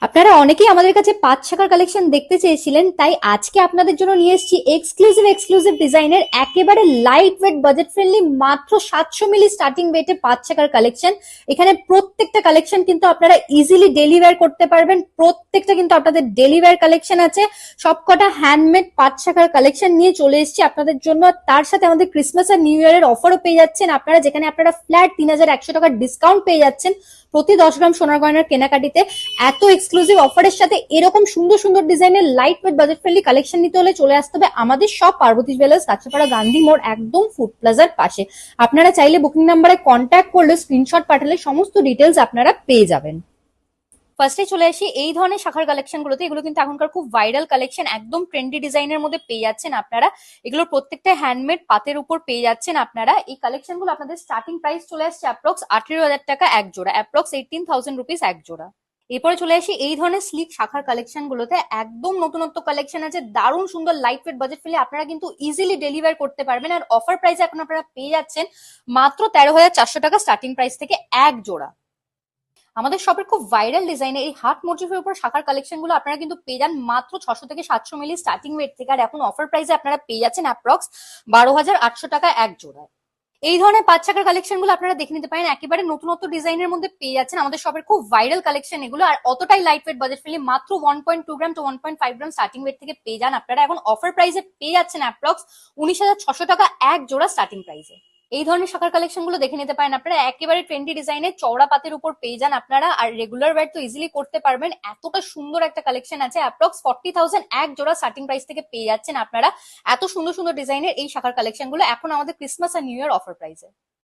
আপনারা অনেকেই আমাদের কাছে 5 শাখার কালেকশন দেখতে চেয়েছিলেন, তাই আজকে আপনাদের জন্য নিয়ে এসেছি এক্সক্লুসিভ ডিজাইনের একেবারে লাইট ওয়েট বাজেট ফ্রেন্ডলি মাত্র 700 মিলি স্টার্টিং ওয়েটে 5 শাখার কালেকশন। এখানে প্রত্যেকটা কালেকশন কিন্তু আপনারা ইজিলি ডেলিভার করতে পারবেন। প্রত্যেকটা কিন্তু আপনাদের ডেলিভার কালেকশন আছে। সবকটা হ্যান্ডমেড 5 শাখার কালেকশন নিয়ে চলে এসেছি আপনাদের জন্য। তার সাথে আমাদের ক্রিসমাস আর নিউ ইয়ারের অফারও পেয়ে যাচ্ছেন আপনারা, যেখানে আপনারা ফ্ল্যাট 3100 টাকার ডিসকাউন্ট পেয়ে যাচ্ছেন প্রতি 10 গ্রাম সোনার গয়নার কেনাকাটিতে। এত এক্সক্লুসিভ অফারের সাথে এরকম সুন্দর সুন্দর ডিজাইনের light weight budget friendly collection নিতে হলে চলে আসতে হবে আমাদের সব পার্বতী জুয়েলার্স, কাঁচরাপাড়া গান্ধী মোড়, একদম ফুড প্লাজার পাশে। আপনারা চাইলে বুকিং নাম্বারে কন্ট্যাক্ট করলে স্ক্রিনশট পাঠালে সমস্ত ডিটেলস আপনারা পেয়ে যাবেন। ফার্স্টে চলে আসি এই ধরনের শাখার কালেকশন গুলোতে। এগুলো কিন্তু এখনকার খুব ভাইরাল কালেকশন, একদম ট্রেন্ডি ডিজাইনের মধ্যে পেয়ে যাচ্ছেন আপনারা। এগুলোর প্রত্যেকটা হ্যান্ডমেড পাতের উপর পেয়ে যাচ্ছেন আপনারা। এই কালেকশন গুলো আপনাদের স্টার্টিং প্রাইস চলে আসছে অ্যাপ্রক্স 18,000 টাকা এক জোড়া, অ্যাপ্রক্স 18,000 রুপিস এক জোড়া। এরপরে চলে আসি এই ধরনের স্লিক শাখার কালেকশন গুলোতে। একদম নতুনত্ব কালেকশন আছে, দারুণ সুন্দর লাইট ওয়েট বাজেট ফেলে আপনারা কিন্তু ইজিলি ডেলিভার করতে পারবেন। আর অফার প্রাইসে এখন আপনারা পেয়ে যাচ্ছেন মাত্র 13,400 টাকা স্টার্টিং প্রাইস থেকে এক জোড়া। আমাদের শপের খুব ভাইরাল ডিজাইনের এই হার্ট মোটিভের উপর শাখার কালেকশন গুলো আপনারা কিন্তু পেয়ে যান মাত্র 600 থেকে 700 মিলি স্টার্টিং ওয়েট থেকে। আর এখন অফার প্রাইসে আপনারা পেয়ে যাচ্ছেন অ্যাপ্রক্স 12,800 টাকা এক জোড়ায়। এই ধরনের 5 শাখার কালেকশন গুলো আপনারা দেখে নিতে পারেন, একেবারে নতুনত্ব ডিজাইনের মধ্যে পেয়ে যাচ্ছেন। আমাদের শপের খুব ভাইরাল কালেকশন এগুলো, আর অতটাই লাইট ওয়েট বাজেট ফ্রেন্ডলি, মাত্র 1.2 গ্রাম টু 1.5 গ্রাম স্টার্টিং ওয়েট থেকে পেয়ে যান আপনারা। এখন অফার প্রাইসে পেয়ে যাচ্ছেন অ্যাপ্রক্স 19,600 টাকা এক জোড়া স্টার্টিং প্রাইসে। এই ধরনের শাখার কালেকশন গুলো দেখে নিতে পারেন আপনারা, একেবারে ট্রেন্ডি ডিজাইনের চওড়া পাতের উপর পেয়ে যান আপনারা। আর রেগুলার ওয়্যার তো ইজিলি করতে পারবেন, এতটা সুন্দর একটা কালেকশন আছে। অ্যাপ্রক্স 40,000 এক জোড়া স্টার্টিং প্রাইস থেকে পেয়ে যাচ্ছেন আপনারা এত সুন্দর সুন্দর ডিজাইনের এই শাখার কালেকশন গুলো এখন আমাদের ক্রিসমাস আর নিউ ইয়ার অফার প্রাইসে।